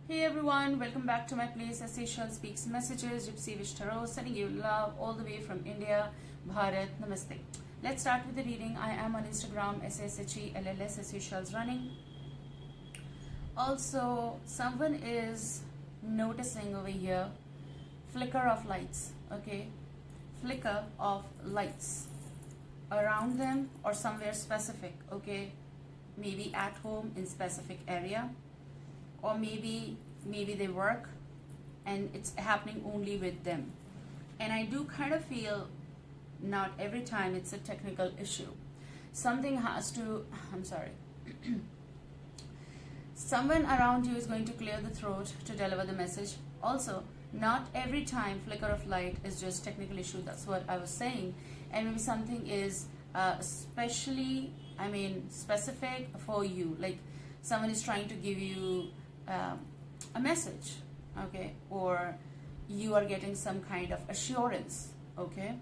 Hey everyone, welcome back to my place. Sashell's Speaks Messages, GYPSY Wish Tarot, sending you love all the way from India, Bharat, Namaste. Let's start with the reading. I am on Instagram, SSHELLS, Sashell's running. Also, someone is noticing over here flicker of lights, okay? Flicker of lights around them or somewhere specific, okay? Maybe at home in specific area, or maybe they work and it's happening only with them. And I do kind of feel not every time it's a technical issue. Something has to, I'm sorry. Someone around you is going to clear the throat to deliver the message. Also, not every time flicker of light is just technical issue. That's what I was saying. And maybe something is specific for you. Like someone is trying to give you a message, okay, or you are getting some kind of assurance, okay.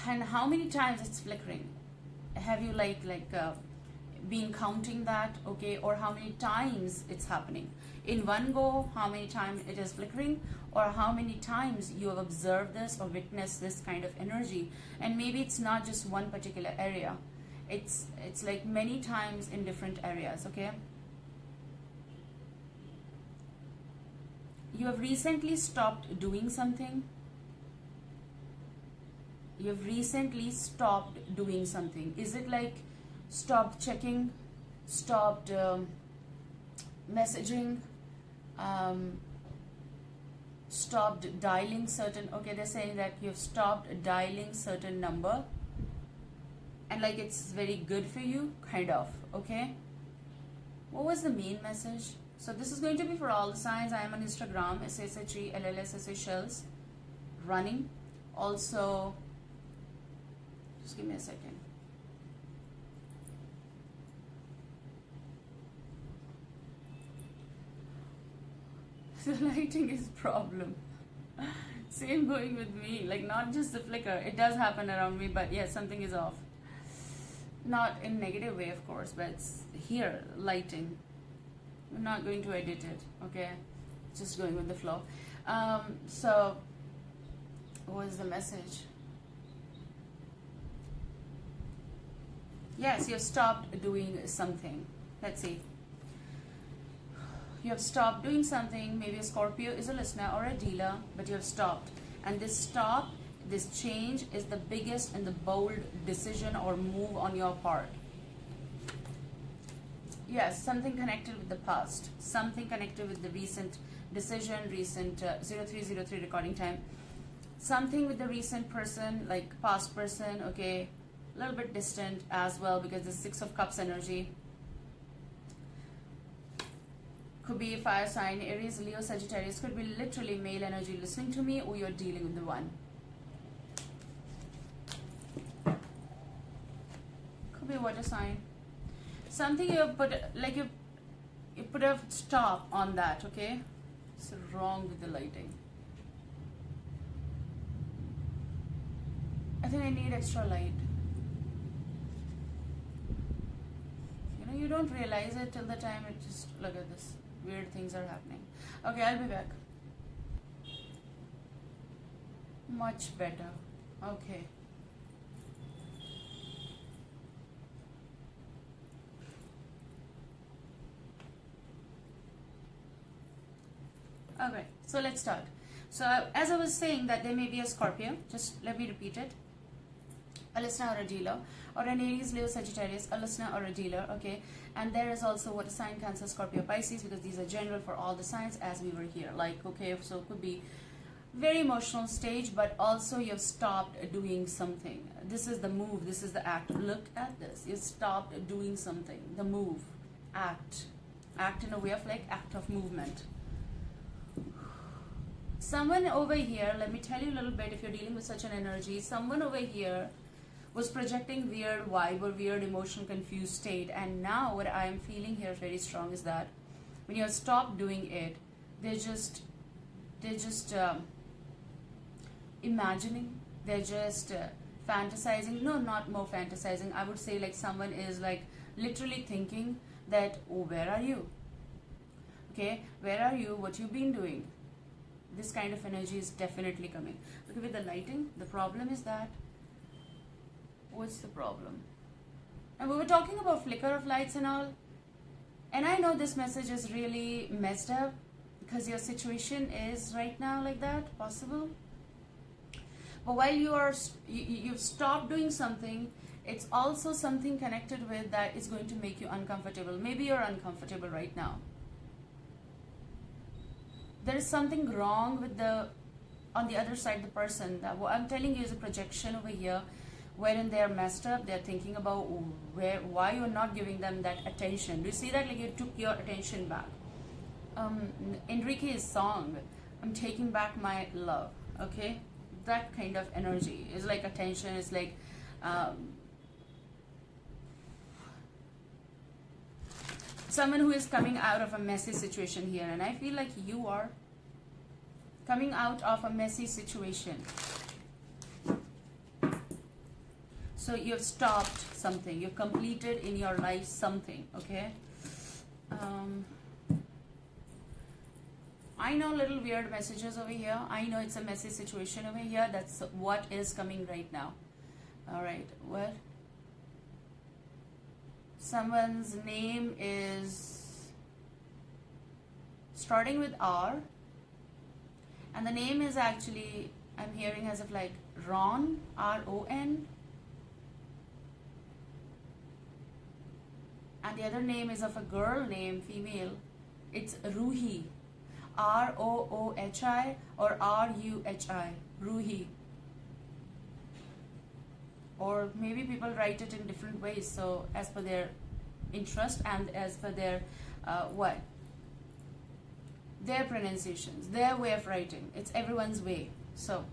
And how many times it's flickering? Have you been counting that, okay? Or how many times it's happening in one go? How many times it is flickering, or how many times you have observed this or witnessed this kind of energy? And maybe it's not just one particular area, it's like many times in different areas, okay. You have recently stopped doing something. You have recently stopped doing something. Is it like stopped checking, stopped messaging, stopped dialing certain, okay, they're saying that you have stopped dialing certain number and like it's very good for you, kind of, okay. What was the main message? So this is going to be for all the signs. I am on Instagram, SSHELLS, running. Also, just give me a second. The lighting is problem. Same going with me, like not just the flicker. It does happen around me, but yeah, something is off. Not in negative way, of course, but it's here, lighting. I'm not going to edit it, okay? Just going with the flow. So, what is the message? Yes, you have stopped doing something. Let's see. You have stopped doing something. Maybe a Scorpio is a listener or a dealer, but you have stopped. And this stop, this change is the biggest and the bold decision or move on your part. Yes, something connected with the past, something connected with the recent decision, recent 0303 recording time, something with the recent person, like past person, okay, a little bit distant as well because the 6 of Cups energy. Could be a fire sign, Aries, Leo, Sagittarius, could be literally male energy listening to me, or you're dealing with the one. Could be water sign. Something you put, like you put a stop on that, okay? So wrong with the lighting. I think I need extra light. You know, you don't realize it till the time it just, look at this. Weird things are happening. Okay, I'll be back. Much better. Okay. Okay, so let's start. So as I was saying that there may be a Scorpio, just let me repeat it. A listener or a dealer, or an Aries, Leo, Sagittarius, a listener or a dealer, okay. And there is also water sign, Cancer, Scorpio, Pisces, because these are general for all the signs as we were here. Like, okay, so it could be very emotional stage, but also you have stopped doing something. This is the move, this is the act. Look at this, you stopped doing something, the move, act in a way of like act of movement. Someone over here, let me tell you a little bit if you're dealing with such an energy, someone over here was projecting weird vibe or weird emotional confused state, and now what I am feeling here very strong is that when you stop doing it, they're just imagining, they're just fantasizing. No, not more fantasizing, I would say like someone is like literally thinking that, oh, where are you? Okay, where are you? What you've been doing? This kind of energy is definitely coming. Okay, with the lighting, the problem is that, what's the problem? And we were talking about flicker of lights and all. And I know this message is really messed up because your situation is right now like that, possible. But while you've stopped doing something, it's also something connected with that is going to make you uncomfortable. Maybe you're uncomfortable right now. There is something wrong with on the other side, the person. That what I'm telling you is a projection over here, wherein they are messed up. They're thinking about why you're not giving them that attention. Do you see that? Like you took your attention back. Enrique's song, I'm taking back my love. Okay, that kind of energy is like attention. It's like someone who is coming out of a messy situation here, and I feel like you are coming out of a messy situation. So you've stopped something, you've completed in your life something. Okay, I know little weird messages over here. I know it's a messy situation over here. That's what is coming right now. All right, what? Someone's name is starting with R, and the name is actually, I'm hearing as if like Ron, R-O-N, and the other name is of a girl name, female. It's Ruhi, R-O-O-H-I or R-U-H-I, Ruhi. Or maybe people write it in different ways, so as per their interest and as per their their pronunciations, their way of writing. It's everyone's way. So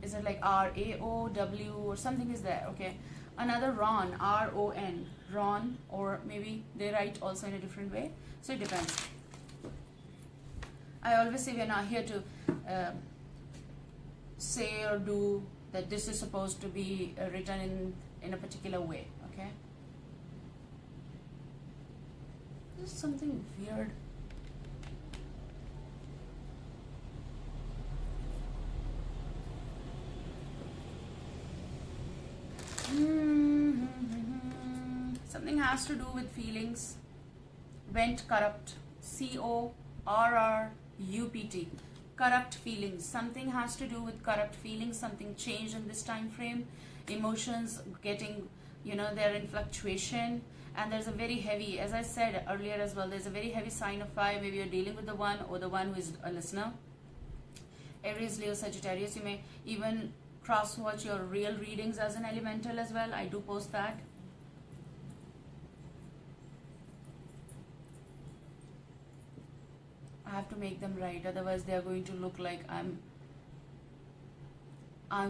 is it like R-A-O-W or something is there? Okay, another Ron, R-O-N, Ron, or maybe they write also in a different way, so it depends. I always say we're not here to say or do that this is supposed to be written in a particular way. Okay, there's something weird. Something has to do with feelings. Went corrupt, C-O-R-R-U-P-T, corrupt feelings. Something has to do with corrupt feelings. Something changed in this time frame. Emotions getting, they're in fluctuation. And there's a very heavy, as I said earlier as well, there's a very heavy sign of fire. Maybe you're dealing with the one or the one who is a listener. Aries, Leo, Sagittarius. You may even cross-watch your real readings as an elemental as well. I do post that. I have to make them right, otherwise they are going to look like I'm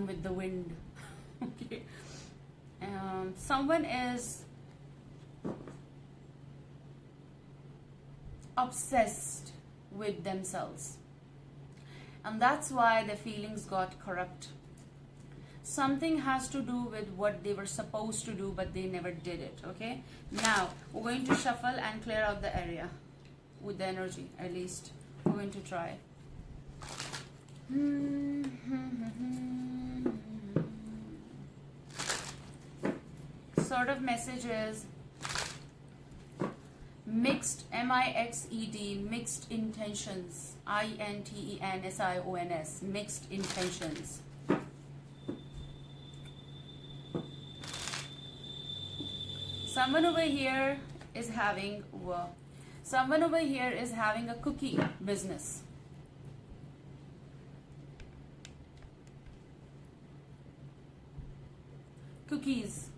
with the wind. Okay. Someone is obsessed with themselves, and that's why their feelings got corrupt. Something has to do with what they were supposed to do, but they never did it. Okay, now we're going to shuffle and clear out the area with the energy. At least we're going to try. Sort of messages: mixed, M-I-X-E-D, mixed intentions, I-N-T-E-N-S-I-O-N-S, mixed intentions. Someone over here is having a cookie business. Cookies,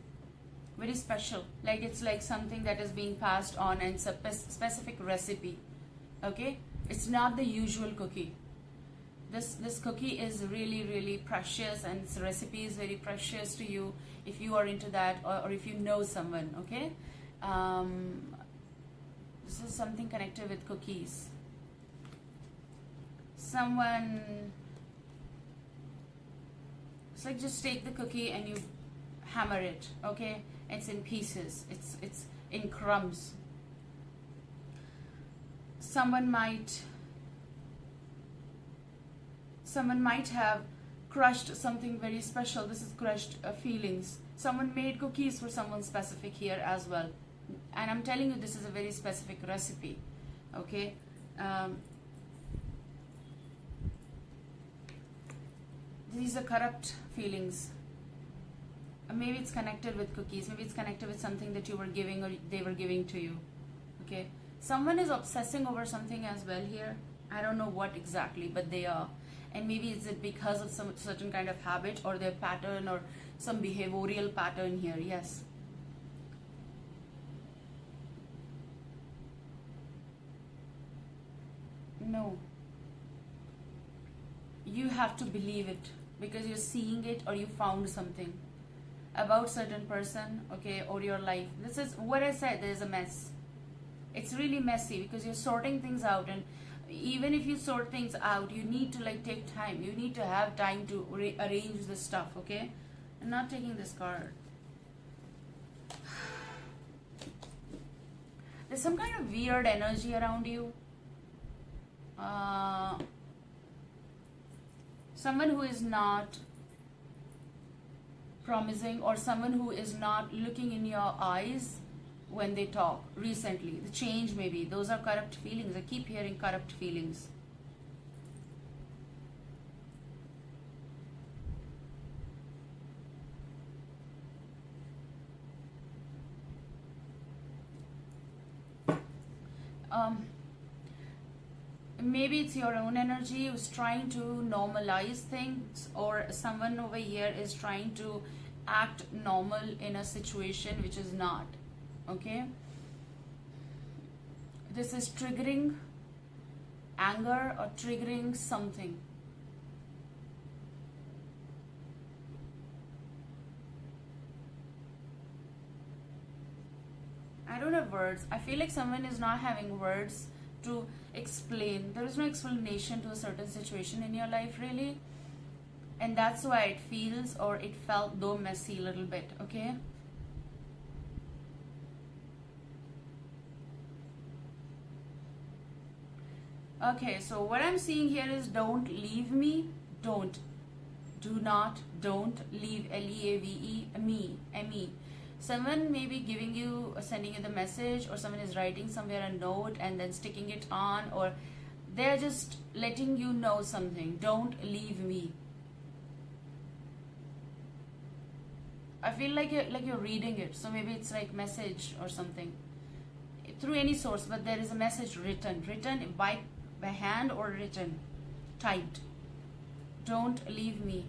very special. Like it's like something that is being passed on, and it's a specific recipe. Okay, it's not the usual cookie. This cookie is really, really precious, and its recipe is very precious to you if you are into that, or if you know someone. Okay, this is something connected with cookies. Someone, it's like just take the cookie and you hammer it. Okay, it's in pieces. It's in crumbs. someone might have crushed something very special. This is crushed feelings. Someone made cookies for someone specific here as well, and I'm telling you this is a very specific recipe. Okay, these are corrupt feelings. Maybe it's connected with cookies, maybe it's connected with something that you were giving or they were giving to you. Okay, someone is obsessing over something as well here. I don't know what exactly, but they are. And maybe is it because of some certain kind of habit or their pattern or some behavioral pattern here. Yes. No. You have to believe it because you're seeing it or you found something about certain person, okay, or your life. This is what I said, there's a mess. It's really messy because you're sorting things out, and even if you sort things out, you need to like take time. You need to have time to arrange the stuff, okay? I'm not taking this card. There's some kind of weird energy around you. Someone who is not promising, or someone who is not looking in your eyes when they talk recently. The change, maybe. Those are corrupt feelings. I keep hearing corrupt feelings. Maybe it's your own energy who's trying to normalize things, or someone over here is trying to act normal in a situation which is not. Okay, this is triggering anger or triggering something. I don't have words. I feel like someone is not having words to explain. There is no explanation to a certain situation in your life, really, and that's why it feels, or it felt, though messy a little bit. Okay, okay, so what I'm seeing here is don't leave me. Don't, do not, don't leave. L-E-A-V-E, me, M-E. Someone may be giving you, sending you the message, or someone is writing somewhere a note and then sticking it on, or they're just letting you know something. Don't leave me. I feel like you're reading it, so maybe it's like message or something through any source, but there is a message written by hand or written, typed. Don't leave me.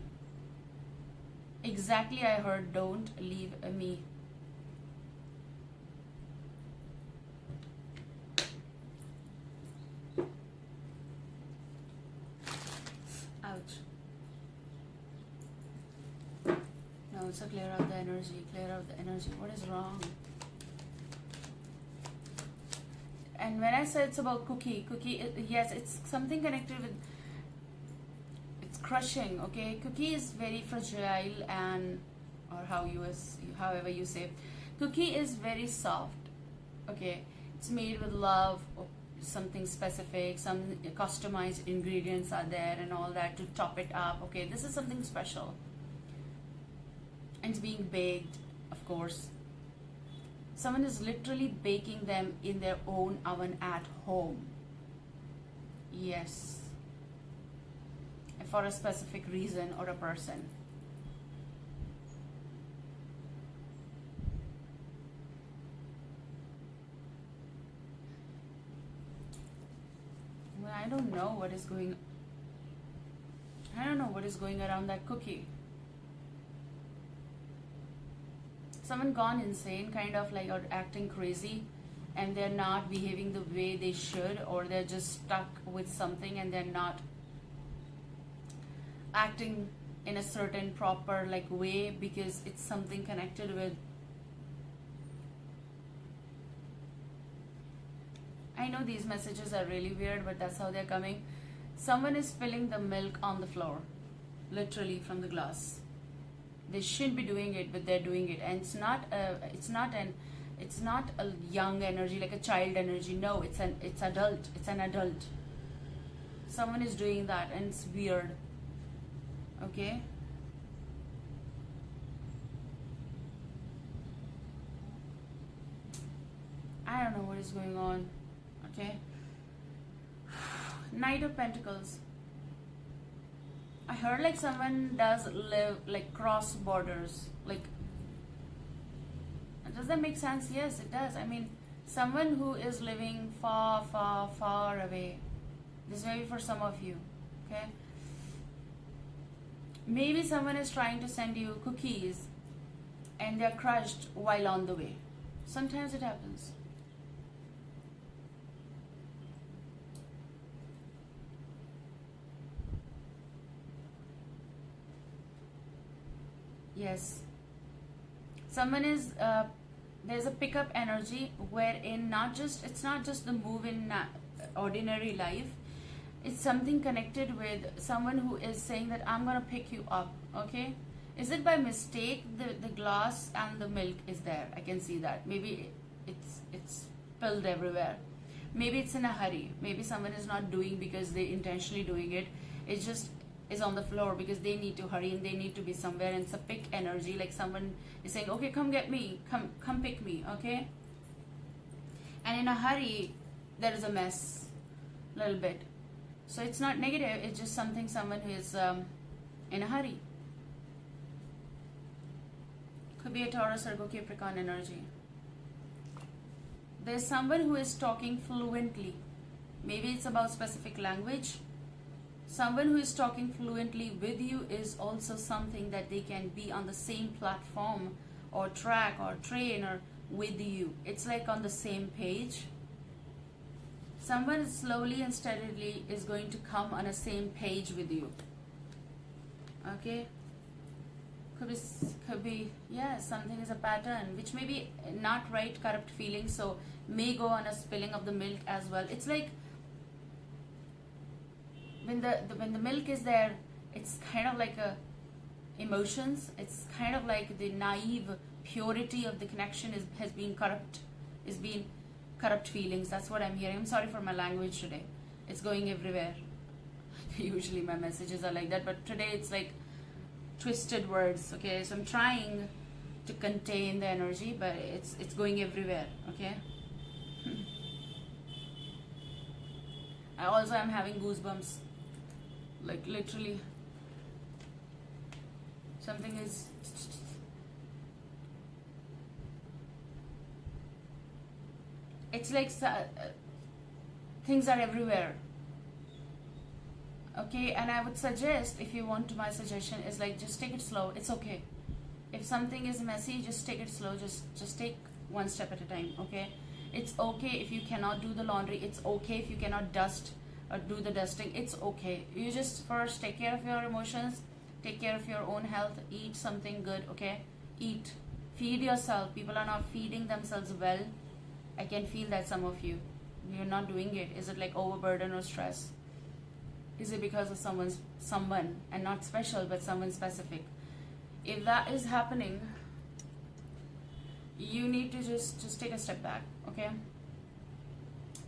Exactly, I heard don't leave me. Ouch. No, so clear out the energy, clear out the energy. What is wrong? And when I said it's about cookie, yes, it's something connected with, it's crushing, okay? Cookie is very fragile, and, or however you say, cookie is very soft, okay? It's made with love, or something specific, some customized ingredients are there and all that to top it up, okay? This is something special. And it's being baked, of course. Someone is literally baking them in their own oven at home. Yes. For a specific reason or a person. Well, I don't know what is going around that cookie. Someone gone insane, kind of like, or acting crazy, and they're not behaving the way they should, or they're just stuck with something and they're not acting in a certain proper like way because it's something connected with, I know these messages are really weird, but that's how they're coming. Someone is spilling the milk on the floor, literally from the glass. They shouldn't be doing it, but they're doing it, and it's It's not a young energy, like a child energy. No, it's adult. It's an adult. Someone is doing that and it's weird. Okay? I don't know what is going on. Okay? Knight of Pentacles. I heard like someone does live, like cross borders. Like, does that make sense? Yes, it does. I mean, someone who is living far, far, far away. This may be for some of you. Okay? Maybe someone is trying to send you cookies and they're crushed while on the way. Sometimes it happens. Yes. Someone is, there's a pickup energy wherein it's not just the move in ordinary life. It's something connected with someone who is saying that I'm going to pick you up. Okay? Is it by mistake the glass and the milk is there? I can see that. Maybe it's spilled everywhere. Maybe it's in a hurry. Maybe someone is not doing because they intentionally doing it. It just is on the floor because they need to hurry and they need to be somewhere, and it's a pick energy, like someone is saying, okay, come get me, come pick me. Okay? And in a hurry there is a mess a little bit. So it's not negative, it's just someone who is in a hurry. Could be a Taurus or Capricorn energy. There's someone who is talking fluently. Maybe it's about specific language. Someone who is talking fluently with you is also something that they can be on the same platform or track or train or with you. It's like on the same page. Someone slowly and steadily is going to come on the same page with you. Okay? Could be, yeah, something is a pattern, which may be not right, corrupt feelings, so may go on a spilling of the milk as well. It's like, when the milk is there, it's kind of like emotions. It's kind of like the naive purity of the connection has been corrupt. Is being corrupt feelings. That's what I'm hearing. I'm sorry for my language today. It's going everywhere. Usually my messages are like that, but today it's like twisted words. Okay, so I'm trying to contain the energy, but it's going everywhere. Okay. I also am having goosebumps. Like literally, something is. It's like things are everywhere. Okay, and I would suggest, if you want to, my suggestion is like, just take it slow. It's okay. If something is messy, just take it slow. Just take one step at a time. Okay, it's okay if you cannot do the laundry. It's okay if you cannot dust or do the dusting. It's okay. You just first take care of your emotions, take care of your own health, eat something good. Okay, eat, feed yourself. People are not feeding themselves well. I can feel that some of you're not doing it. Is it like overburden or stress? Is it because of someone and not special, but someone specific? If that is happening, you need to just take a step back. Okay,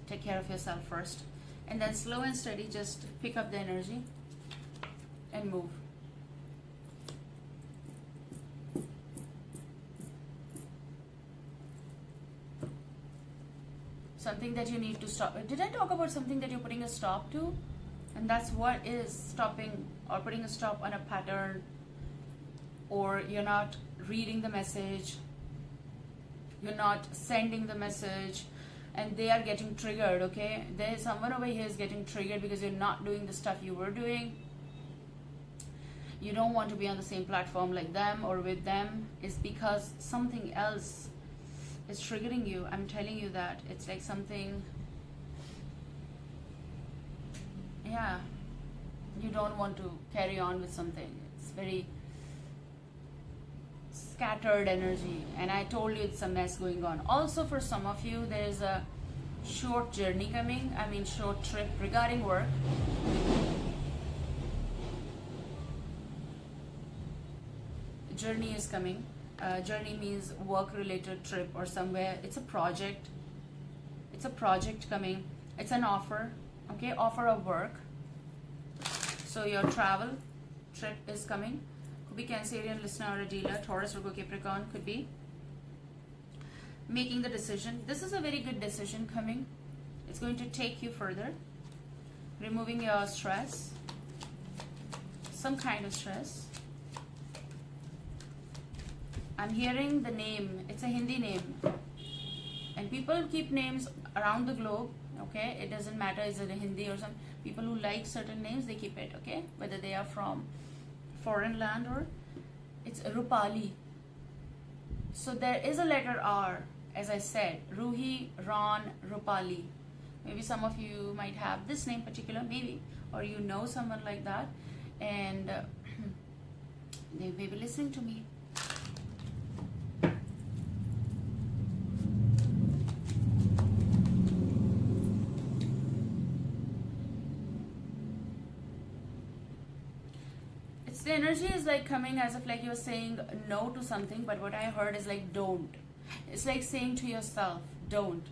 take care of yourself first, and then slow and steady, just pick up the energy and move. Something that you need to stop. Did I talk about something that you're putting a stop to? And that's what is stopping or putting a stop on a pattern, or you're not reading the message, you're not sending the message, and they are getting triggered. Okay, there's someone over here is getting triggered because you're not doing the stuff you were doing. You don't want to be on the same platform like them or with them. It's because something else is triggering you. I'm telling you that. It's like something, yeah, you don't want to carry on with something. It's very scattered energy, and I told you it's a mess going on. Also, for some of you, there is a short journey coming. I mean, short trip regarding work. Journey is coming. Journey means work-related trip or somewhere. It's a project. It's a project coming. It's an offer. Okay, offer of work. So your travel trip is coming. Could be Cancerian, listener, or a dealer. Taurus, Virgo, Capricorn. Could be making the decision. This is a very good decision coming. It's going to take you further. Removing your stress. Some kind of stress. I'm hearing the name. It's a Hindi name. And people keep names around the globe. Okay, it doesn't matter is it a Hindi or some people who like certain names, they keep it. Okay, whether they are from foreign land or it's Rupali. So there is a letter R, as I said, Ruhi, Ron, Rupali. Maybe some of you might have this name particular, maybe, or you know someone like that, and they may be listening to me. The energy is like coming as if like you're saying no to something, but what I heard is like don't. It's like saying to yourself, don't.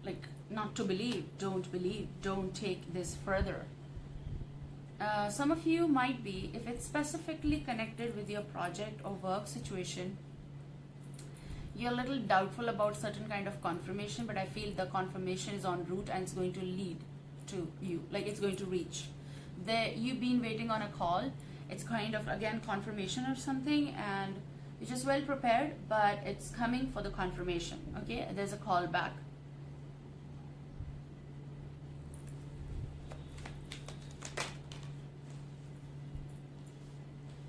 Like not to believe, don't take this further. Some of you might be, if it's specifically connected with your project or work situation, you're a little doubtful about certain kind of confirmation, but I feel the confirmation is en route and it's going to lead to you, like it's going to reach there. You've been waiting on a call. It's kind of again confirmation or something, and you're just well prepared, but it's coming for the confirmation. Okay, there's a call back.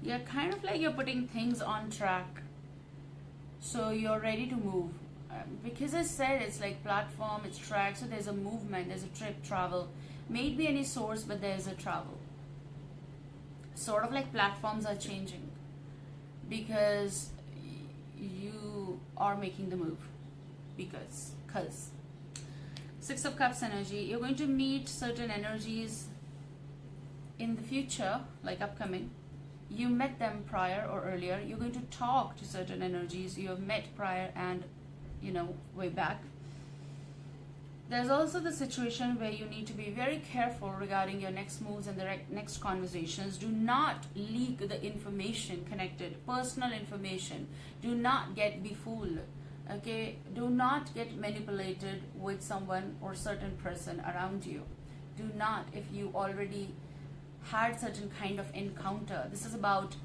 You're kind of like you're putting things on track, so you're ready to move. Because I said it's like platform, it's track, so there's a movement, there's a trip, travel. May it be any source, but there's a travel. Sort of like platforms are changing because you are making the move. Because Six of Cups energy, you're going to meet certain energies in the future, like upcoming. You met them prior or earlier. You're going to talk to certain energies you have met prior and way back. There's also the situation where you need to be very careful regarding your next moves and the next conversations. Do not leak the information connected, personal information. Do not get befooled. Okay, do not get manipulated with someone or certain person around you. Do not, if you already had certain kind of encounter. This is about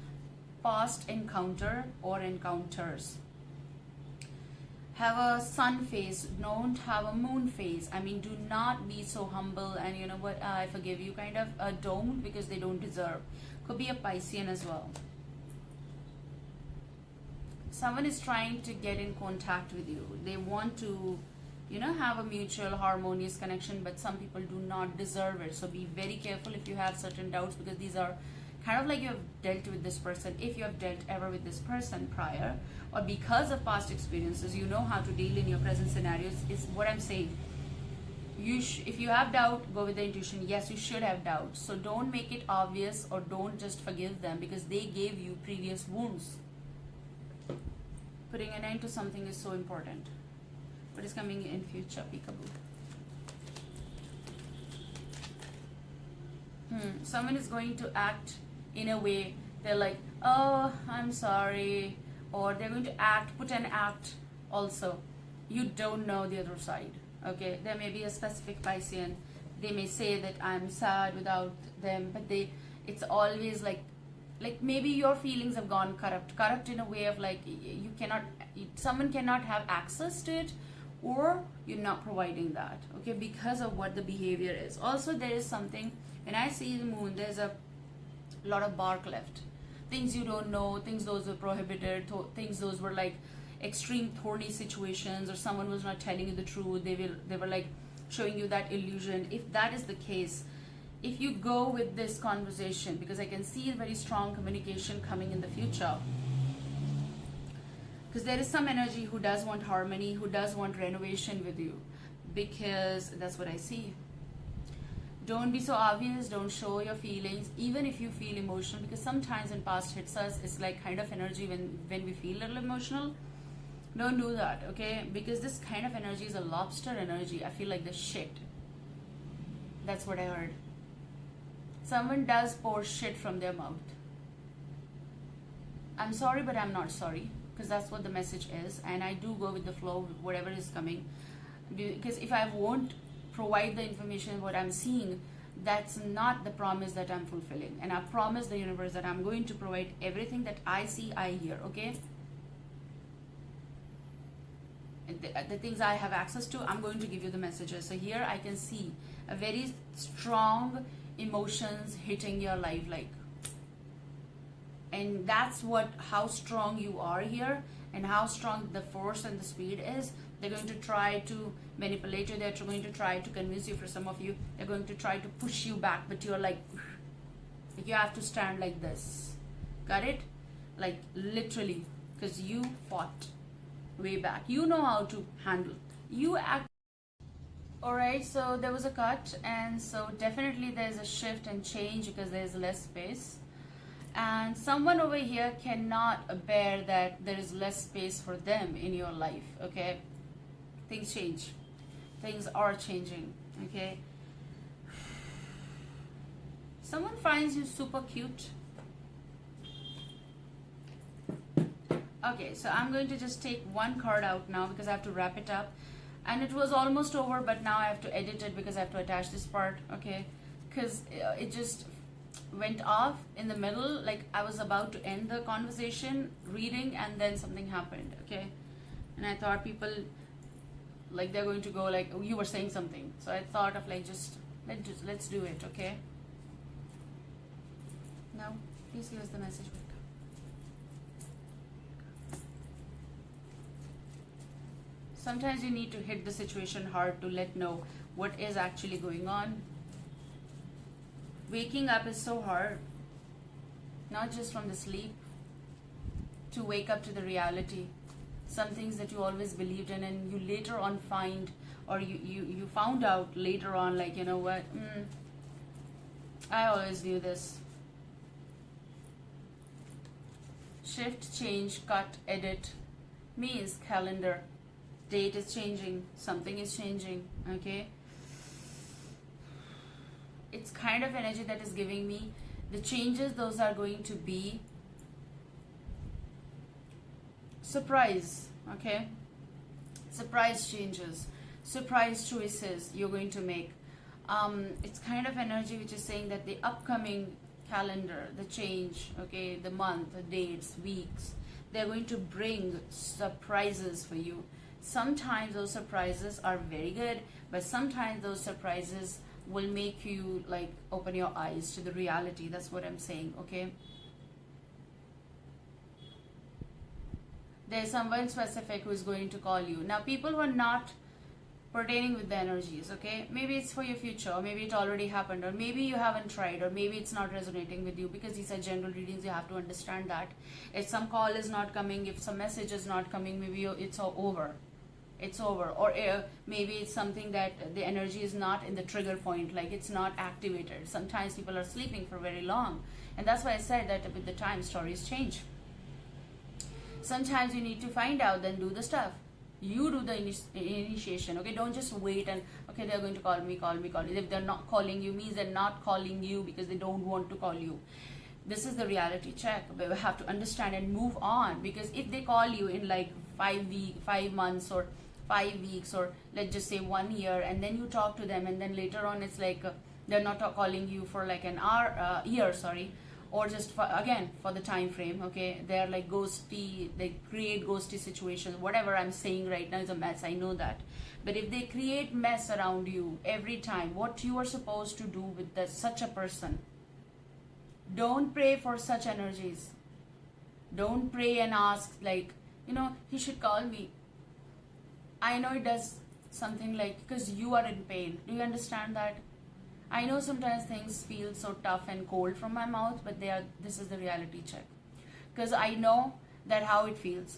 past encounter or encounters. Have a sun phase, don't have a moon phase. I mean, do not be so humble and you know what, I forgive you kind of. Don't, because they don't deserve. Could be a Piscean as well. Someone is trying to get in contact with you. They want to, have a mutual harmonious connection, but some people do not deserve it. So be very careful if you have certain doubts, because these are kind of like you have dealt with this person. If you have dealt ever with this person prior, or because of past experiences, you know how to deal in your present scenarios, is what I'm saying. If you have doubt, go with the intuition. Yes, you should have doubt. So don't make it obvious, or don't just forgive them because they gave you previous wounds. Putting an end to something is so important. What is coming in future? Peekaboo. Someone is going to act in a way, they're like, oh, I'm sorry. Or they're going to put an act also. You don't know the other side. Okay, there may be a specific Piscean. They may say that I'm sad without them, but it's always like maybe your feelings have gone corrupt in a way of like someone cannot have access to it, or you're not providing that, okay, because of what the behavior is. Also, there is something, when I see the moon, there's a lot of bark left. Things you don't know, things those were prohibited, things those were like extreme thorny situations, or someone was not telling you the truth, they were like showing you that illusion. If that is the case, if you go with this conversation, because I can see a very strong communication coming in the future, because there is some energy who does want harmony, who does want renovation with you, because that's what I see. Don't be so obvious. Don't show your feelings, even if you feel emotional, because sometimes when past hits us, it's like kind of energy when we feel a little emotional. Don't do that, okay? Because this kind of energy is a lobster energy. I feel like the shit. That's what I heard. Someone does pour shit from their mouth. I'm sorry, but I'm not sorry, because that's what the message is, and I do go with the flow with whatever is coming. Because if I won't provide the information what I'm seeing, that's not the promise that I'm fulfilling. And I promise the universe that I'm going to provide everything that I see, I hear, okay? The things I have access to, I'm going to give you the messages. So here I can see a very strong emotions hitting your life, like, and that's how strong you are here, and how strong the force and the speed is. They're going to try to manipulate you. They're going to try to convince you. For some of you, they're going to try to push you back, but you're like you have to stand like this. Got it? Like literally, because you fought way back. You know how to handle. You act. Alright, so there was a cut, and so definitely there's a shift and change because there's less space. And someone over here cannot bear that there is less space for them in your life, okay? Things change. Things are changing, okay? Someone finds you super cute. Okay, so I'm going to just take one card out now because I have to wrap it up. And it was almost over, but now I have to edit it because I have to attach this part, okay? Because it just went off in the middle, like I was about to end the conversation reading, and then something happened, okay? And I thought people, like, they're going to go like, oh, you were saying something. So I thought of like, let's do it, okay? Now, please give us the message. Sometimes you need to hit the situation hard to let know what is actually going on. Waking up is so hard, not just from the sleep, to wake up to the reality. Some things that you always believed in, and you later on find, or you found out later on, like, you know what, I always knew this. Shift, change, cut, edit means calendar. Date is changing, something is changing, okay? It's kind of energy that is giving me the changes. Those are going to be surprise, okay? Surprise changes, surprise choices you're going to make. It's kind of energy which is saying that the upcoming calendar, the change, okay, the month, the dates, weeks, they're going to bring surprises for you. Sometimes those surprises are very good, but sometimes those surprises will make you like open your eyes to the reality. That's what I'm saying, okay? There's someone specific who is going to call you. Now, people who are not pertaining with the energies, okay? Maybe it's for your future, or maybe it already happened, or maybe you haven't tried, or maybe it's not resonating with you, because these are general readings. You have to understand that. If some call is not coming, if some message is not coming, maybe it's all over. It's over. Or maybe it's something that the energy is not in the trigger point, like it's not activated. Sometimes people are sleeping for very long, and that's why I said that with the time stories change. Sometimes you need to find out, then do the stuff. You do the initiation, okay? Don't just wait and, okay, they're going to call me. If they're not calling you, means they're not calling you because they don't want to call you. This is the reality check. But we have to understand and move on, because if they call you in like 5 months or 5 weeks, or let's just say 1 year, and then you talk to them, and then later on it's like they're not calling you for like an year, or just for the time frame, okay? They're like ghosty, they create ghosty situations. Whatever I'm saying right now is a mess, I know that. But if they create mess around you every time, what you are supposed to do with such a person? Don't pray for such energies. Don't pray and ask like, you know, he should call me. I know it does something like, because you are in pain. Do you understand that? I know sometimes things feel so tough and cold from my mouth, but this is the reality check. Because I know that how it feels.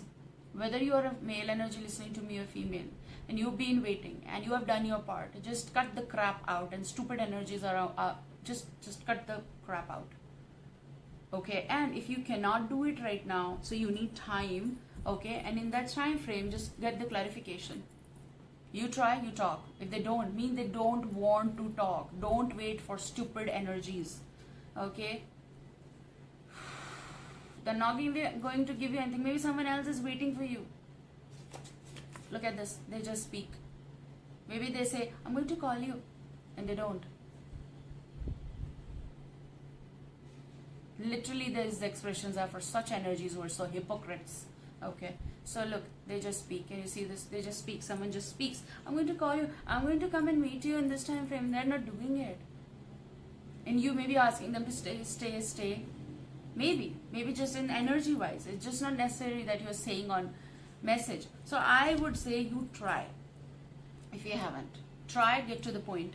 Whether you are a male energy listening to me or female, and you've been waiting and you have done your part, just cut the crap out, and stupid energies are just cut the crap out. Okay, and if you cannot do it right now, so you need time, okay, and in that time frame, just get the clarification. You try, you talk. If they don't, mean they don't want to talk. Don't wait for stupid energies, okay? They're not going to give you anything. Maybe someone else is waiting for you. Look at this. They just speak. Maybe they say, I'm going to call you, and they don't. Literally, these expressions are for such energies who are so hypocrites. Okay, so look, they just speak. Can you see this? They just speak. Someone just speaks. I'm going to call you. I'm going to come and meet you in this time frame. They're not doing it. And you may be asking them to stay. Maybe just in energy wise. It's just not necessary that you're saying on message. So I would say you try. If you haven't, try, get to the point.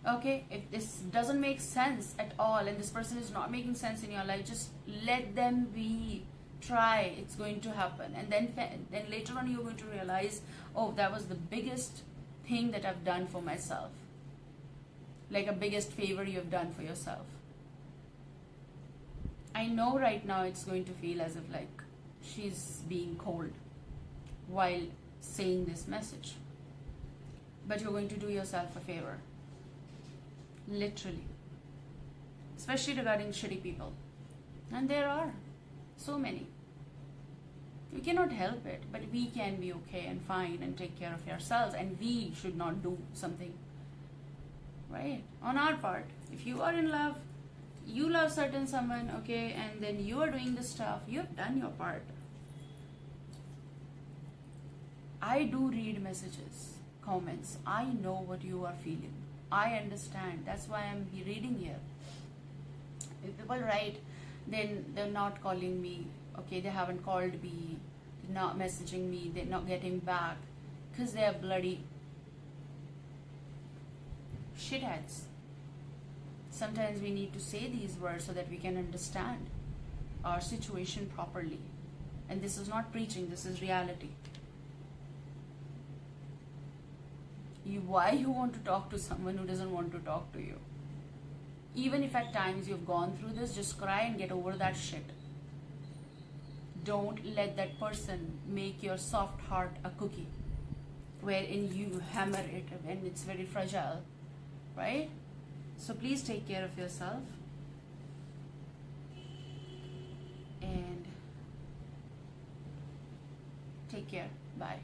Okay, if this doesn't make sense at all and this person is not making sense in your life, just let them be. Try, it's going to happen, and then later on you're going to realize, oh, that was the biggest thing that I've done for myself, like a biggest favor you have done for yourself. I know right now it's going to feel as if like she's being cold while saying this message, but you're going to do yourself a favor, literally, especially regarding shitty people, and there are so many. We cannot help it, but we can be okay and fine and take care of ourselves, and we should not do something, right, on our part. If you are in love, you love certain someone, okay, and then you are doing this stuff, you have done your part. I do read messages, comments. I know what you are feeling. I understand. That's why I'm reading here. If people write, then they're not calling me, okay, they haven't called me, they're not messaging me, they're not getting back, because they are bloody shitheads. Sometimes we need to say these words so that we can understand our situation properly. And this is not preaching, this is reality. Why you want to talk to someone who doesn't want to talk to you? Even if at times you've gone through this, just cry and get over that shit. Don't let that person make your soft heart a cookie, wherein you hammer it and it's very fragile, right? So please take care of yourself and take care. Bye.